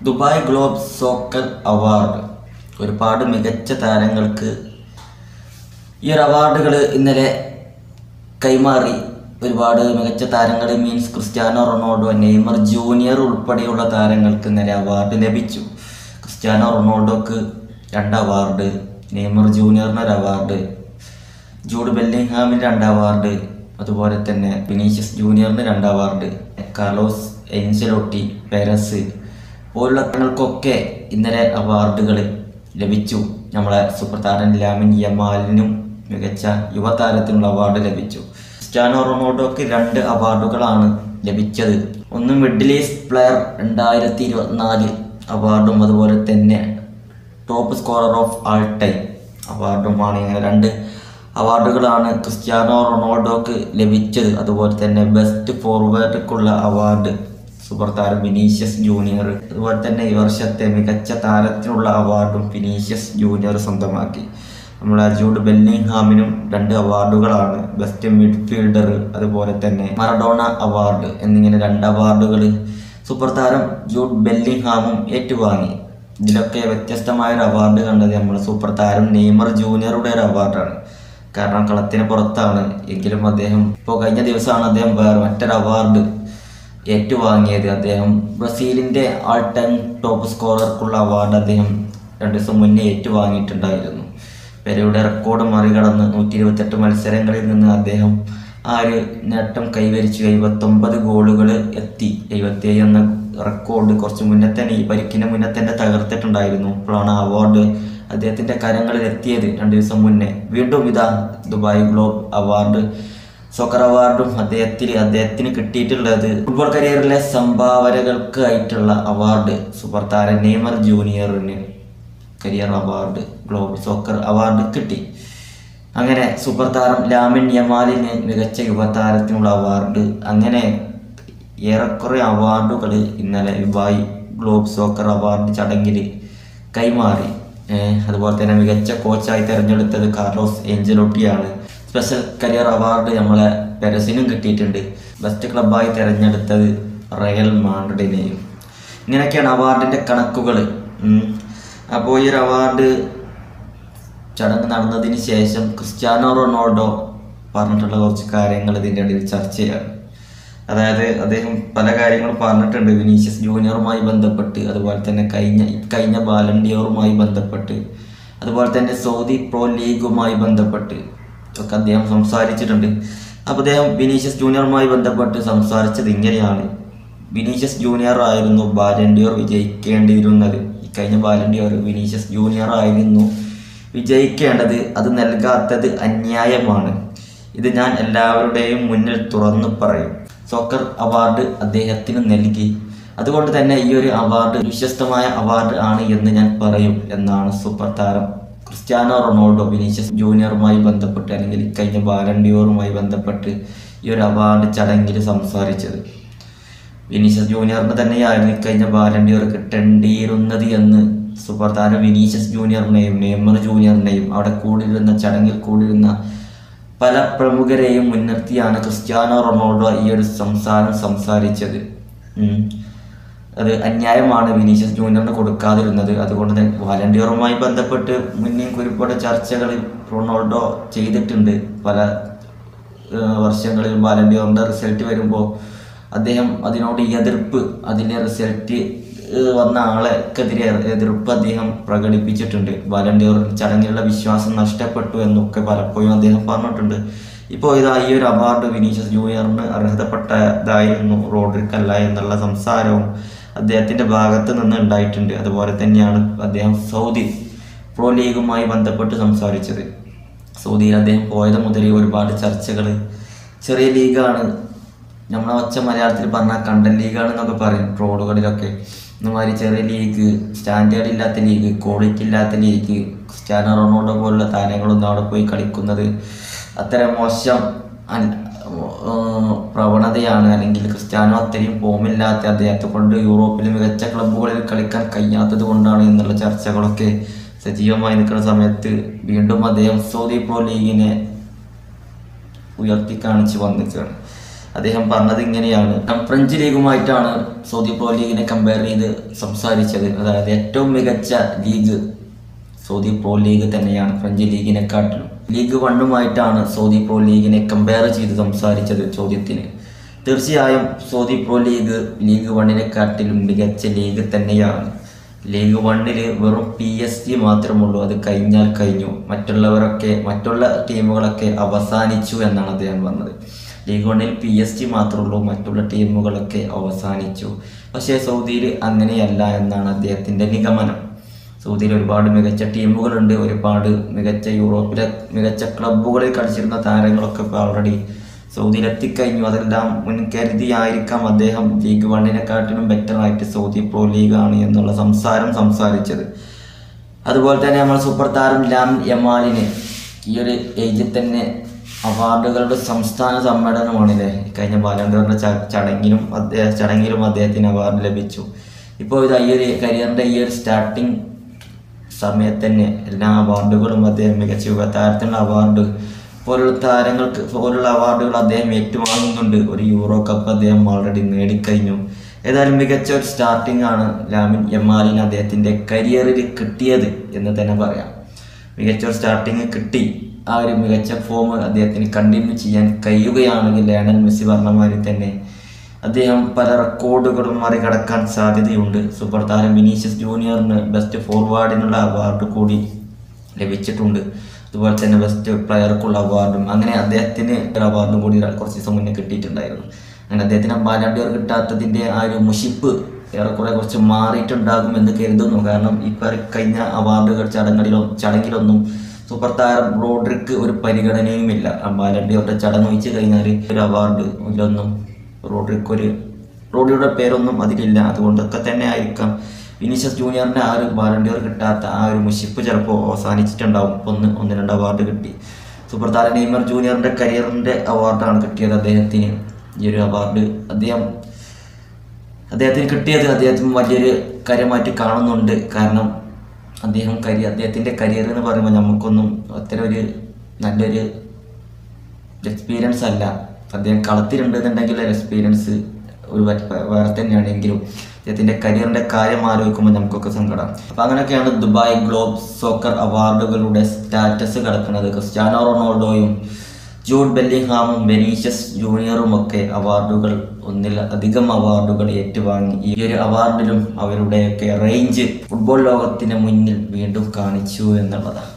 Dubai globe Soccer award ഒരുപാട് മികച്ച താരങ്ങൾക്ക് ഈ ഒരു അവാർഡുകൾ ഇന്നലെ കൈമാറി. ഒരുപാട് മികച്ച താരങ്ങൾ means Cristiano Ronaldo, Neymar Junior ഉൾപ്പെടെയുള്ള താരങ്ങൾക്ക് ഇന്നലെ അവാർഡ് ലഭിച്ചു. ക്രിസ്ത്യാനോ റൊണാൾഡോക്ക് 2 അവാർഡ്, നെയ്മർ ജൂനിയറിന് 1 അവാർഡ്, ജൂഡ് ബെല്ലിംഗ്ഹാമിന് 2 അവാർഡ്, അതുപോലെ തന്നെ വിനീഷ്യസ് ജൂനിയറിന് 2 അവാർഡ്, കാർലോസ് എൻചെലോട്ടി, പെരസ് പോലുള്ള താരങ്ങൾക്കൊക്കെ ഇന്നലെ അവാർഡുകൾ ലഭിച്ചു. നമ്മളെ സൂപ്പർ താരം ലാമിൻ യമാലിനും മികച്ച യുവതാരത്തിനുള്ള അവാർഡ് ലഭിച്ചു. ക്രിസ്ത്യാനോ റൊണാൾഡോക്ക് 2 അവാർഡുകളാണ് ലഭിച്ചത്. ഒന്ന് മിഡിൽ ഈസ്റ്റ് പ്ലെയർ 2024 അവാർഡും അതുപോലെ തന്നെ top scorer of all time അവാർഡുമാണ്. ഇങ്ങനെ 2 അവാർഡുകളാണ് ക്രിസ്ത്യാനോ റൊണാൾഡോക്ക് ലഭിച്ചത്. അതുപോലെ തന്നെ ബെസ്റ്റ് ഫോർവേഡുക്കുള്ള അവാർഡ് സൂപ്പർ താരം വിനീഷ്യസ് ജൂനിയർ, അതുപോലെ തന്നെ ഈ വർഷത്തെ മികച്ച താരത്തിനുള്ള അവാർഡും വിനീഷ്യസ് ജൂനിയർ സ്വന്തമാക്കി. നമ്മളെ ജൂഡ് ബെല്ലിംഗ്ഹാമിനും 2 അവാർഡുകളാണ്, ബെസ്റ്റ് മിഡ്ഫീൽഡർ, അതുപോലെ തന്നെ മറഡോണ അവാർഡ് എന്നിങ്ങനെ 2 അവാർഡുകൾ സൂപ്പർ താരം ജൂഡ് ബെല്ലിംഗ്ഹാമും ഏറ്റുവാങ്ങി. ഇതിലൊക്കെ വ്യത്യസ്തമായൊരു അവാർഡ് കണ്ടത് നമ്മൾ സൂപ്പർ താരം നെയ്മർ ജൂനിയറുടെ ഒരു അവാർഡാണ്. കാരണം കളത്തിന് പുറത്താണ് എങ്കിലും അദ്ദേഹം ഇപ്പോൾ കഴിഞ്ഞ ദിവസമാണ് അദ്ദേഹം വേറെ മറ്റൊരു അവാർഡ് ഏറ്റുവാങ്ങിയത്. അദ്ദേഹം ബ്രസീലിൻ്റെ ആൾ ടൈം ടോപ്പ് സ്കോറർക്കുള്ള അവാർഡ് അദ്ദേഹം 2 ദിവസം മുന്നേ ഏറ്റുവാങ്ങിയിട്ടുണ്ടായിരുന്നു. പെലെയുടെ റെക്കോർഡ് മറികടന്ന് 128 മത്സരങ്ങളിൽ നിന്ന് അദ്ദേഹം ആ ഒരു നേട്ടം കൈവരിച്ചു. 79 ഗോളുകൾ എത്തി. 77 എന്ന റെക്കോർഡ് കുറച്ച് മുന്നേ തന്നെ ഈ പരിക്കിന് മുന്നേ തന്നെ തകർത്തിട്ടുണ്ടായിരുന്നു. ഇപ്പോഴാണ് അവാർഡ് അദ്ദേഹത്തിൻ്റെ കരങ്ങളിൽ എത്തിയത് 2 ദിവസം മുന്നേ. വീണ്ടും ഇതാ ദുബായ് ഗ്ലോബ് അവാർഡ് സോക്കർ അവാർഡും അദ്ദേഹത്തിന് കിട്ടിയിട്ടുള്ളത്. ഫുട്ബോൾ കരിയറിലെ സംഭാവനകൾക്ക് ആയിട്ടുള്ള അവാർഡ് സൂപ്പർ താരം നെയ്മർ ജൂനിയറിന് career award Globe Soccer award കിട്ടി. അങ്ങനെ സൂപ്പർ താരം ലാമിൻ യമാലിന് മികച്ച യുവതാരത്തിനുള്ള അവാർഡ്. അങ്ങനെ ഏറെക്കുറെ അവാർഡുകൾ ഇന്നലെ ദുബായ് ഗ്ലോബ് സോക്കർ അവാർഡ് ചടങ്ങിൽ കൈമാറി. അതുപോലെ തന്നെ മികച്ച കോച്ചായി തിരഞ്ഞെടുത്തത് കാർലോസ് എൻചെലോട്ടിയാണ്. സ്പെഷ്യൽ കരിയർ അവാർഡ് നമ്മളെ പെരസിനും കിട്ടിയിട്ടുണ്ട്. ബെസ്റ്റ് ക്ലബ്ബായി തിരഞ്ഞെടുത്തത് റയൽ മാഡ്രിഡിനെയും. ഇങ്ങനെയൊക്കെയാണ് അവാർഡിൻ്റെ കണക്കുകൾ. അപ്പോൾ ഈ ഒരു അവാർഡ് ചടങ്ങ് നടന്നതിന് ശേഷം ക്രിസ്ത്യാനോ റൊണാൾഡോ പറഞ്ഞിട്ടുള്ള കുറച്ച് കാര്യങ്ങൾ ഇതിൻ്റെ ഇടയിൽ ചർച്ചയാണ്. അതായത് അദ്ദേഹം പല കാര്യങ്ങളും പറഞ്ഞിട്ടുണ്ട്. വിനീഷ്യസ് ജൂനിയറുമായി ബന്ധപ്പെട്ട്, അതുപോലെ തന്നെ കഴിഞ്ഞ ബാലൻഡിയോറുമായി ബന്ധപ്പെട്ട്, അതുപോലെ തന്നെ സൗദി പ്രോ ലീഗുമായി ബന്ധപ്പെട്ട് ഒക്കെ അദ്ദേഹം സംസാരിച്ചിട്ടുണ്ട്. അപ്പോൾ അദ്ദേഹം വിനീഷ്യസ് ജൂനിയറുമായി ബന്ധപ്പെട്ട് സംസാരിച്ചത് ഇങ്ങനെയാണ്. വിനീഷ്യസ് ജൂനിയർ ആയിരുന്നു ബാലൻഡിയോർ വിജയിക്കേണ്ടിയിരുന്നത്. കഴിഞ്ഞ ബാലൻഡിയോർ വിനീഷ്യസ് ജൂനിയർ ആയിരുന്നു വിജയിക്കേണ്ടത്. അത് നൽകാത്തത് അന്യായമാണ്. ഇത് ഞാൻ എല്ലാവരുടെയും മുന്നിൽ തുറന്നു പറയും. സോക്കർ അവാർഡ് അദ്ദേഹത്തിന് നൽകി. അതുകൊണ്ട് തന്നെ ഈ ഒരു അവാർഡ് വിശ്വസ്തമായ അവാർഡ് ആണ് എന്ന് ഞാൻ പറയും എന്നാണ് സൂപ്പർ താരം ക്രിസ്ത്യാനോ റൊണാൾഡോ വിനീഷ്യസ് ജൂനിയറുമായി ബന്ധപ്പെട്ട് അല്ലെങ്കിൽ കഴിഞ്ഞ ബാലൻഡിയോറുമായി ബന്ധപ്പെട്ട് ഈ ഒരു അവാർഡ് ചടങ്ങിൽ സംസാരിച്ചത്. വിനീഷ്യസ് ജൂനിയറിന് തന്നെയായിരുന്നു കഴിഞ്ഞ ബാലൻഡിയോർ കിട്ടേണ്ടിയിരുന്നത് എന്ന് സൂപ്പർ താരം വിനീഷ്യസ് ജൂനിയറിനെയും നെയ്മർ ജൂനിയറിനെയും അവിടെ ചടങ്ങിൽ കൂടിയിരുന്ന പല പ്രമുഖരെയും മുൻനിർത്തിയാണ് ക്രിസ്ത്യാനോ റൊണാൾഡോ ഈ ഒരു സംസാരിച്ചത്. അത് അന്യായമാണ് വിനീഷ്യസ് ജൂനിയറിന് കൊടുക്കാതിരുന്നത്. അതുകൊണ്ട് തന്നെ ബാലൻഡിയോറുമായി ബന്ധപ്പെട്ട് മുന്നേ ഒരുപാട് ചർച്ചകൾ റൊണാൾഡോ ചെയ്തിട്ടുണ്ട്. പല വർഷങ്ങളിൽ ബാലൻഡിയോറിൻ്റെ റിസൾട്ട് വരുമ്പോൾ അദ്ദേഹം അതിനോട് എതിർപ്പ്, അതിൻ്റെ റിസൾട്ട് വന്ന ആളെക്കെതിരെ എതിർപ്പ് അദ്ദേഹം പ്രകടിപ്പിച്ചിട്ടുണ്ട്. ബാലൻഡിയോർ ചടങ്ങിലുള്ള വിശ്വാസം നഷ്ടപ്പെട്ടു എന്നൊക്കെ പലപ്പോഴും അദ്ദേഹം പറഞ്ഞിട്ടുണ്ട്. ഇപ്പോൾ ഇതാ ഈ ഒരു അവാർഡ് വിനീഷ്യസ് ജൂനിയറിന് അർഹതപ്പെട്ടതായിരുന്നു റോഡ്രിക്കല്ല എന്നുള്ള സംസാരവും അദ്ദേഹത്തിൻ്റെ ഭാഗത്ത് നിന്ന് ഉണ്ടായിട്ടുണ്ട്. അതുപോലെ തന്നെയാണ് അദ്ദേഹം സൗദി പ്രോ ലീഗുമായി ബന്ധപ്പെട്ട് സംസാരിച്ചത്. സൗദിയിൽ അദ്ദേഹം പോയത് മുതൽ ഒരുപാട് ചർച്ചകൾ. ചെറിയ ലീഗാണ്, നമ്മളെ ഒച്ച മലയാളത്തിൽ പറഞ്ഞാൽ കണ്ടൻ ലീഗാണെന്നൊക്കെ പറയും ട്രോളുകളിലൊക്കെ. ഇന്നുമാതിരി ചെറിയ ലീഗ്, സ്റ്റാൻഡേർഡ് ഇല്ലാത്ത ലീഗ്, ക്വാളിറ്റി ഇല്ലാത്ത ലീഗ്, ക്രിസ്ത്യാനോ റൊണാൾഡോ പോലുള്ള താരങ്ങളൊന്നും അവിടെ പോയി കളിക്കുന്നത് അത്തരം മോശം പ്രവണതയാണ്. അല്ലെങ്കിൽ ക്രിസ്ത്യാനോ അത്രയും ഫോമില്ലാത്ത അദ്ദേഹത്തെ കൊണ്ട് യൂറോപ്പിലെ മികച്ച ക്ലബ്ബുകളിൽ കളിക്കാൻ കഴിയാത്തത് കൊണ്ടാണ് എന്നുള്ള ചർച്ചകളൊക്കെ സജീവമായി നിൽക്കുന്ന സമയത്ത് വീണ്ടും അദ്ദേഹം സൗദി പ്രോ ലീഗിനെ ഉയർത്തി കാണിച്ച് വന്നിട്ടാണ്. അദ്ദേഹം പറഞ്ഞത് ഇങ്ങനെയാണ്. ഫ്രഞ്ച് ലീഗുമായിട്ടാണ് സൗദി പ്രോ ലീഗിനെ കമ്പയർ ചെയ്ത് സംസാരിച്ചത്. അതായത് ഏറ്റവും മികച്ച ലീഗ് സൗദി പ്രോ ലീഗ് തന്നെയാണ് ഫ്രഞ്ച് ലീഗിനെക്കാട്ടിലും. ലീഗ് 1 സൗദി പ്രോ ലീഗിനെ കമ്പയർ ചെയ്ത് സംസാരിച്ചത് ചോദ്യത്തിന്. തീർച്ചയായും സൗദി പ്രോ ലീഗ് ലീഗ് 1 മികച്ച ലീഗ് തന്നെയാണ്. ലീഗ് 1 വെറും PSG മാത്രമുള്ളൂ. അത് കഴിഞ്ഞാൽ കഴിഞ്ഞു. മറ്റുള്ള ടീമുകളൊക്കെ അവസാനിച്ചു എന്നാണ് അദ്ദേഹം പറഞ്ഞത്. ലീഗ് 1 PSG മാത്രമുള്ളൂ, മറ്റുള്ള ടീമുകളൊക്കെ അവസാനിച്ചു. പക്ഷേ സൗദിയിൽ അങ്ങനെയല്ല എന്നാണ് അദ്ദേഹത്തിൻ്റെ നിഗമനം. സൗദിയിൽ ഒരുപാട് മികച്ച ടീമുകളുണ്ട്, ഒരുപാട് മികച്ച യൂറോപ്പിലെ മികച്ച ക്ലബ്ബുകളിൽ കളിച്ചിരുന്ന താരങ്ങളൊക്കെ ഇപ്പോൾ ഓൾറെഡി സൗദിയിൽ എത്തിക്കഴിഞ്ഞു. അതെല്ലാം മുൻകരുതിയായിരിക്കാം അദ്ദേഹം ലീഗ് 1 ബെറ്ററായിട്ട് സൗദി പ്രോ ലീഗാണ് എന്നുള്ള സംസാരിച്ചത്. അതുപോലെ തന്നെ നമ്മൾ സൂപ്പർ താരം ലാമിൻ യമാലിന് ഈ ഒരു ഏജിൽ തന്നെ അവാർഡുകളുടെ സംസ്ഥാന സമ്മേളനമാണില്ലേ. കഴിഞ്ഞ ബാലൺ ഡോറിൻ്റെ ചടങ്ങിലും അദ്ദേഹത്തിന് അവാർഡ് ലഭിച്ചു. ഇപ്പോൾ ഇത് ഈ ഒരു കരിയറിൻ്റെ ഈ ഒരു സ്റ്റാർട്ടിങ് സമയത്ത് തന്നെ എല്ലാ അവാർഡുകളും അദ്ദേഹം മികച്ച യുവതാരത്തിനുള്ള അവാർഡ് പോലുള്ള അവാർഡുകൾ അദ്ദേഹം ഏറ്റുവാങ്ങുന്നുണ്ട്. ഒരു യൂറോ കപ്പ് അദ്ദേഹം ഓൾറെഡി നേടിക്കഴിഞ്ഞു. ഏതായാലും മികച്ച ഒരു സ്റ്റാർട്ടിംഗ് ആണ് ലാമിൻ യമാലിന് അദ്ദേഹത്തിൻ്റെ കരിയറിൽ കിട്ടിയത് എന്ന് തന്നെ പറയാം. മികച്ച ഒരു സ്റ്റാർട്ടിങ് കിട്ടി. ആ ഒരു മികച്ച ഫോം അദ്ദേഹത്തിന് കണ്ടിന്യൂ ചെയ്യാൻ കഴിയുകയാണെങ്കിൽ ലയണൽ മെസ്സി പറഞ്ഞ മാതിരി തന്നെ അദ്ദേഹം പല റെക്കോർഡുകളും മറികടക്കാൻ സാധ്യതയുണ്ട്. സൂപ്പർ താരം വിനീഷ്യസ് ജൂനിയറിന് ബെസ്റ്റ് ഫോർവേഡിനുള്ള അവാർഡ് കൂടി ലഭിച്ചിട്ടുണ്ട്. അതുപോലെ തന്നെ ബെസ്റ്റ് പ്ലെയർക്കുള്ള അവാർഡും അങ്ങനെ അദ്ദേഹത്തിന് ഒരു അവാർഡും കൂടി കുറച്ച് ദിവസം മുന്നേ കിട്ടിയിട്ടുണ്ടായിരുന്നു. അങ്ങനെ അദ്ദേഹത്തിന് ബാലൺ ഡോർ കിട്ടാത്തതിൻ്റെ ആ ഒരു മുഷിപ്പ് ഏറെക്കുറെ കുറച്ച് മാറിയിട്ടുണ്ടാകുമെന്ന് കരുതുന്നു. കാരണം ഇപ്പോൾ കഴിഞ്ഞ അവാർഡുകൾ ചടങ്ങിലൊന്നും സൂപ്പർ താരം റോഡ്രിക്ക് ഒരു പരിഗണനയുമില്ല. ബാലൺ ഡോറിൻ്റെ ചടങ്ങ് വെച്ച് കഴിഞ്ഞാൽ ഒരു അവാർഡ് ഇതിലൊന്നും റോഡിയുടെ പേരൊന്നും അതിലില്ല. അതുകൊണ്ടൊക്കെ തന്നെ ആയിരിക്കാം വിനീഷ്യസ് ജൂനിയറിൻ്റെ ആ ഒരു ബാലൺ ഡോർ കിട്ടാത്ത ആ ഒരു മുഷിപ്പ് ചിലപ്പോൾ അവസാനിച്ചിട്ടുണ്ടാവും. 1-2 അവാർഡ് കിട്ടി. സൂപ്പർ താരം നെയ്മർ ജൂനിയറിൻ്റെ കരിയറിൻ്റെ അവാർഡാണ് കിട്ടിയത് അദ്ദേഹത്തിന്. ഈ ഒരു അവാർഡ് അദ്ദേഹത്തിന് കിട്ടിയത് അദ്ദേഹത്തിന് വലിയൊരു കാര്യമായിട്ട് കാണുന്നുണ്ട്. കാരണം അദ്ദേഹത്തിൻ്റെ കരിയർ എന്ന് പറയുമ്പോൾ നമുക്കൊന്നും അത്ര ഒരു നല്ലൊരു എക്സ്പീരിയൻസ് അല്ല. അദ്ദേഹം കളത്തിലുണ്ടെന്നുണ്ടെങ്കിൽ എക്സ്പീരിയൻസ് ഒരു വേറെ തന്നെയാണെങ്കിലും അദ്ദേഹത്തിൻ്റെ കരിയറിൻ്റെ കാര്യം ആലോചിക്കുമ്പോൾ നമുക്കൊക്കെ സങ്കടം. അപ്പം അങ്ങനെയൊക്കെയാണ് ദുബായ് ഗ്ലോബ് സോക്കർ അവാർഡുകളുടെ സ്റ്റാറ്റസ് കിടക്കുന്നത്. ക്രിസ്ത്യാനോ റൊണാൾഡോയും ജൂഡ് ബെല്ലിംഗ്ഹാമും വിനീഷ്യസ് ജൂനിയറും ഒക്കെ ഒന്നിലധികം അവാർഡുകൾ ഏറ്റുവാങ്ങി. ഈ ഒരു അവാർഡിലും അവരുടെയൊക്കെ റേഞ്ച് ഫുട്ബോൾ ലോകത്തിന് മുന്നിൽ വീണ്ടും കാണിച്ചു എന്നുള്ളതാണ്.